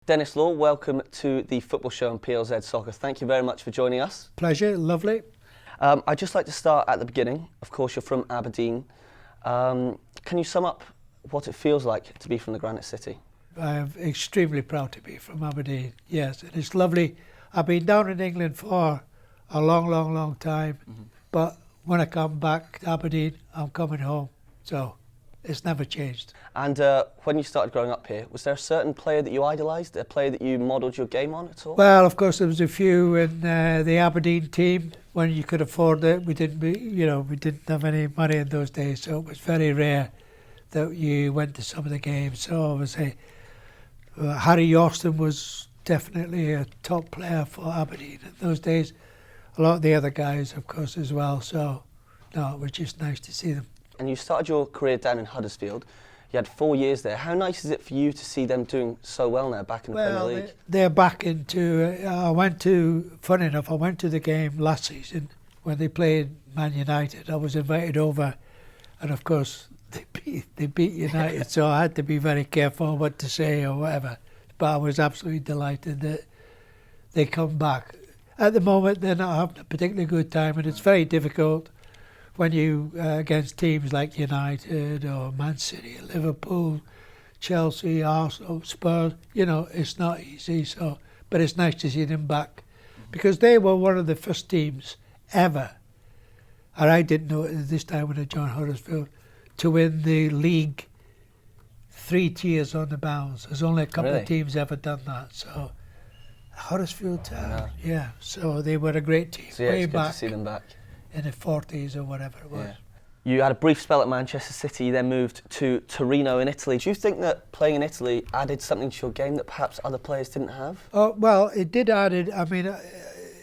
Denis Law, welcome to the Football Show on PLZ Soccer. Thank you very much for joining us. Pleasure, lovely. I'd just like to start at the beginning. Of course, you're from Aberdeen. Can you sum up what it feels like to be from the Granite City? I'm extremely proud to be from Aberdeen, yes. And it's lovely. I've been down in England for a long time, but when I come back to Aberdeen, I'm coming home. So it's never changed. And when you started growing up here, was there a certain player that you idolised, a player that you modelled your game on at all? Well, of course, there was a few in the Aberdeen team when you could afford it. We didn't have any money in those days, so it was very rare that you went to some of the games. So obviously, Harry Yorston was definitely a top player for Aberdeen in those days. A lot of the other guys, of course, as well. So, no, it was just nice to see them. And you started your career down in Huddersfield. You had 4 years there. How nice is it for you to see them doing so well now back in the Premier League? They're back into... funny enough, I went to the game last season when they played Man United. I was invited over, and of course they beat United, so I had to be very careful what to say or whatever. But I was absolutely delighted that they come back. At the moment, they're not having a particularly good time, and it's very difficult when you against teams like United or Man City, Liverpool, Chelsea, Arsenal, Spurs. You know, it's not easy. So, but it's nice to see them back because they were one of the first teams ever, and I didn't know it at this time when I joined Huddersfield, to win the league 3 tiers on the bounce. There's only a couple of teams ever done that. So Huddersfield Town, yeah. So they were a great team. So yeah, it's good to see them back. In the 40s or whatever it was. Yeah. You had a brief spell at Manchester City, you then moved to Torino in Italy. Do you think that playing in Italy added something to your game that perhaps other players didn't have? Oh, well, it did add it. I mean,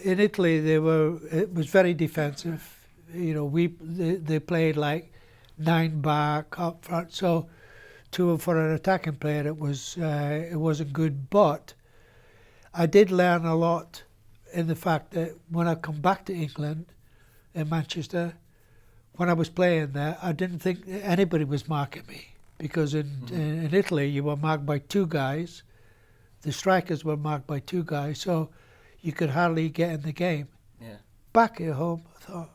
in Italy, it was very defensive. You know, they played like 9 back up front. So for an attacking player, it wasn't good. But I did learn a lot in the fact that when I come back to England, in Manchester, when I was playing there, I didn't think anybody was marking me because in Italy you were marked by 2 guys, the strikers were marked by 2 guys, so you could hardly get in the game. Yeah. Back at home, I thought,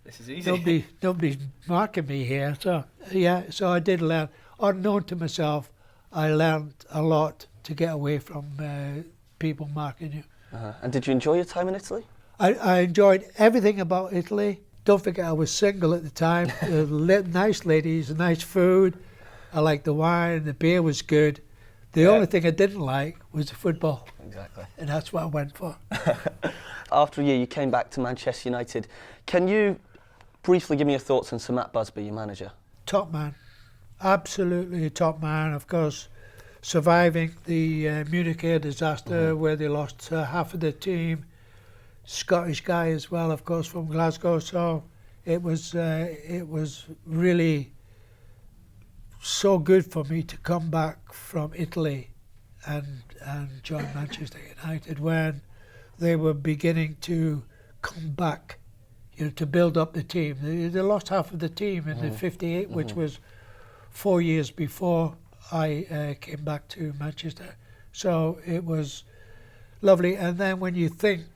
this is easy. Nobody's marking me here. So yeah, so I did learn. Unknown to myself, I learned a lot to get away from people marking you. And did you enjoy your time in Italy? I enjoyed everything about Italy. Don't forget I was single at the time. Nice ladies, nice food. I liked the wine, the beer was good. The only thing I didn't like was the football. Exactly. And that's what I went for. After a year, you came back to Manchester United. Can you briefly give me your thoughts on Sir Matt Busby, your manager? Top man. Absolutely a top man. Of course, surviving the Munich air disaster where they lost half of the team. Scottish guy as well, of course, from Glasgow. So it was really so good for me to come back from Italy and join Manchester United when they were beginning to come back, you know, to build up the team. They lost half of the team in the '58, which was 4 years before I came back to Manchester. So it was lovely. And then when you think,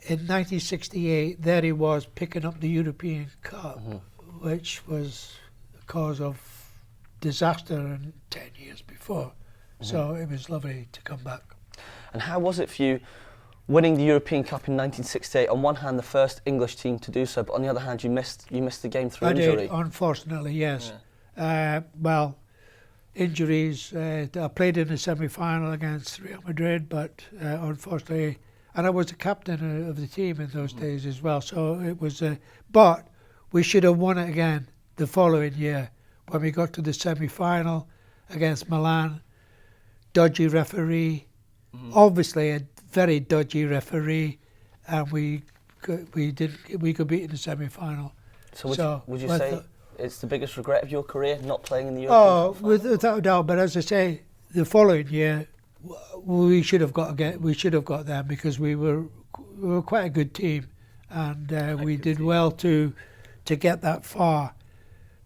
in 1968, there he was picking up the European Cup, which was the cause of disaster 10 years before. So it was lovely to come back. And how was it for you winning the European Cup in 1968? On one hand, the first English team to do so, but on the other hand, you missed the game through injury. I did, unfortunately, yes. Yeah. Well, injuries. I played in the semi-final against Real Madrid, but unfortunately. And I was the captain of the team in those days as well. So it was, but we should have won it again the following year when we got to the semi-final against Milan. Dodgy referee, obviously a very dodgy referee, and we could beat in the semi-final. So would you say it's the biggest regret of your career not playing in the European Cup? Without a doubt. But as I say, the following year. We should have got them because we were quite a good team, and we did well to get that far.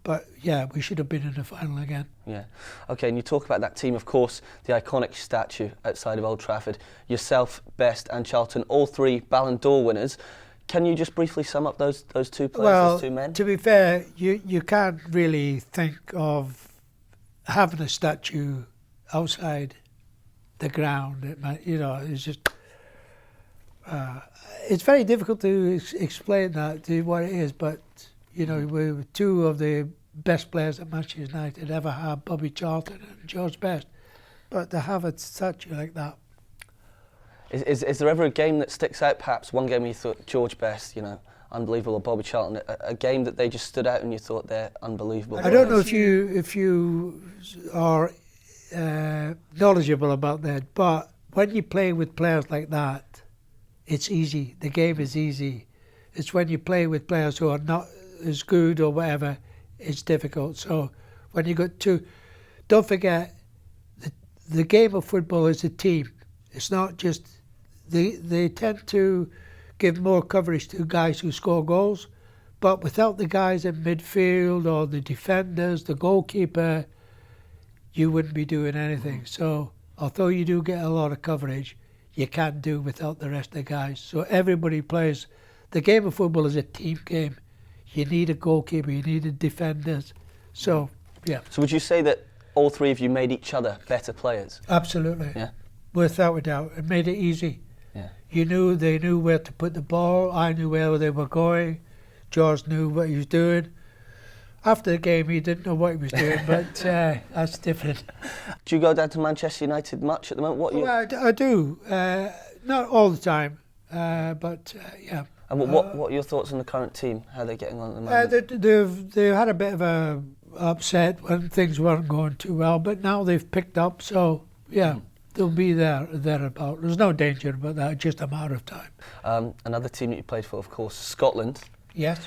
But yeah, we should have been in the final again. Yeah. Okay, and you talk about that team, of course, the iconic statue outside of Old Trafford, yourself, Best and Charlton, all 3 Ballon d'Or winners. Can you just briefly sum up those 2 players, those 2 men? To be fair, you can't really think of having a statue outside the ground. It's just... it's very difficult to explain that to what it is, but we were 2 of the best players that Manchester United ever had, Bobby Charlton and George Best. But to have a statue like that. Is there ever a game that sticks out, perhaps one game you thought George Best, unbelievable, or Bobby Charlton, a game that they just stood out and you thought they're unbelievable? I don't know if you are knowledgeable about that, but when you play with players like that, it's easy. The game is easy. It's when you play with players who are not as good or whatever, it's difficult. So when you got 2, don't forget, the game of football is a team. It's not just, they tend to give more coverage to guys who score goals, but without the guys in midfield or the defenders, the goalkeeper, you wouldn't be doing anything. So although you do get a lot of coverage, you can't do without the rest of the guys. So everybody plays. The game of football is a team game. You need a goalkeeper, you need a defenders. So, yeah. So would you say that all 3 of you made each other better players? Absolutely. Yeah. Without a doubt. It made it easy. Yeah. They knew where to put the ball. I knew where they were going. George knew what he was doing. After the game, he didn't know what he was doing, but that's different. Do you go down to Manchester United much at the moment? Well, I do. Not all the time, but yeah. And what are your thoughts on the current team? How are they getting on at the moment? They've had a bit of a upset when things weren't going too well, but now they've picked up, so yeah, they'll be thereabout. There's no danger about that, just a matter of time. Another team that you played for, of course, Scotland. Yes.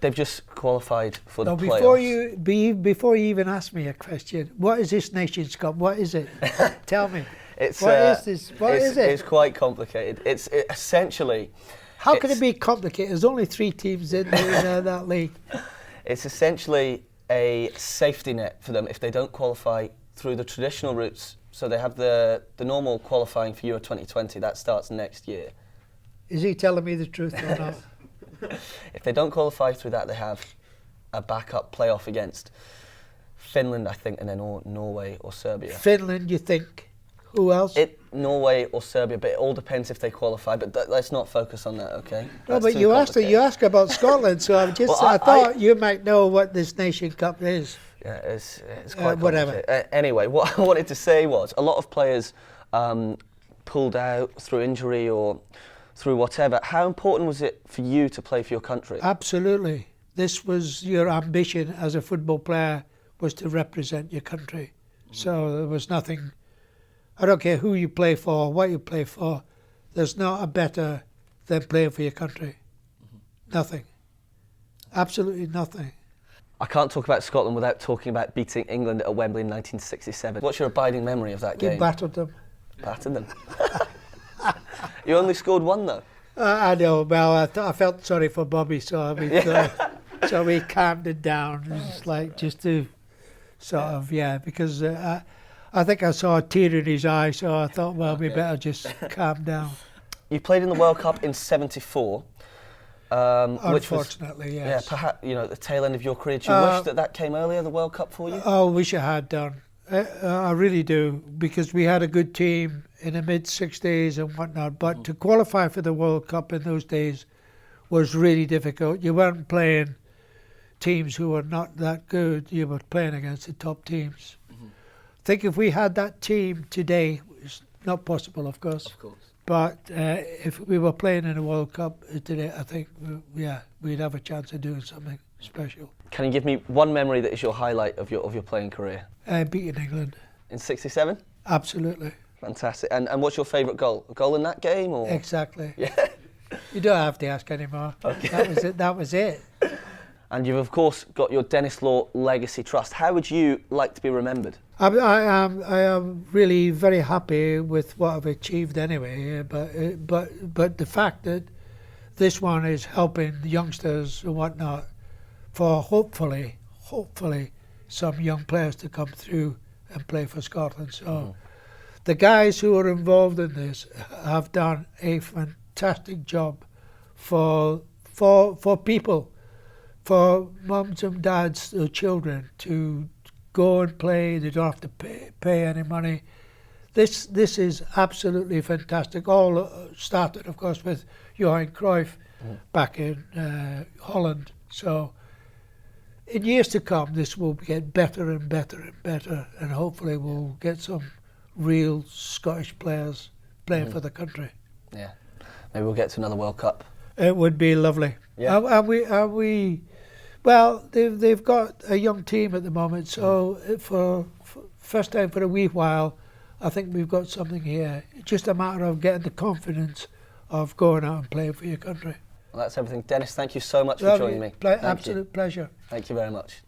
They've just qualified for the playoffs. Before you even ask me a question, what is this Nations Cup? What is it? Tell me. What is this? What is it? It's quite complicated. It's essentially... How can it be complicated? There's only 3 teams in that league. It's essentially a safety net for them if they don't qualify through the traditional routes. So they have the normal qualifying for Euro 2020. That starts next year. Is he telling me the truth or not? If they don't qualify through that, they have a backup playoff against Finland, I think, and then Norway or Serbia. Finland, you think? Who else? Norway or Serbia, but it all depends if they qualify. But let's not focus on that, okay? No, but you asked about Scotland, so I thought you might know what this Nation Cup is. Yeah, it's quite whatever. Anyway, what I wanted to say was a lot of players pulled out through injury or through whatever. How important was it for you to play for your country? Absolutely. This was your ambition as a football player, was to represent your country. So there was nothing... I don't care who you play for, what you play for, there's not a better than playing for your country. Nothing. Absolutely nothing. I can't talk about Scotland without talking about beating England at Wembley in 1967. What's your abiding memory of that game? We battered them. Battered them? You only scored 1 though. I know. Well, I felt sorry for Bobby, so we calmed it down. It's like just to sort of because I think I saw a tear in his eye, so I thought, well, we better just calm down. You played in the World Cup in '74. Unfortunately, yes. Yeah, perhaps at the tail end of your career. Do you wish that came earlier, the World Cup for you? Oh, I wish it had done. I really do, because we had a good team in the mid-60s and whatnot, but to qualify for the World Cup in those days was really difficult. You weren't playing teams who were not that good, you were playing against the top teams. I think if we had that team today, it's not possible, of course. But if we were playing in a World Cup today, I think, we'd have a chance of doing something special. Can you give me one memory that is your highlight of your playing career? Beating England. In '67? Absolutely. Fantastic. And what's your favourite goal? A goal in that game? Or? Exactly. Yeah. You don't have to ask anymore. Okay. That was it. And you've, of course, got your Denis Law Legacy Trust. How would you like to be remembered? I am really very happy with what I've achieved anyway, but the fact that this one is helping the youngsters and whatnot, for hopefully some young players to come through and play for Scotland. So the guys who are involved in this have done a fantastic job for people, for mums and dads, their children, to go and play. They don't have to pay any money. This is absolutely fantastic. All started, of course, with Johan Cruyff back in Holland. So in years to come, this will get better and better and better, and hopefully we'll get some real Scottish players playing for the country. Yeah, maybe we'll get to another World Cup. It would be lovely. Yeah. Are we? Well, they've got a young team at the moment, so for first time for a wee while, I think we've got something here. It's just a matter of getting the confidence of going out and playing for your country. Well, that's everything. Dennis, thank you so much for joining me. Absolute pleasure. Thank you very much.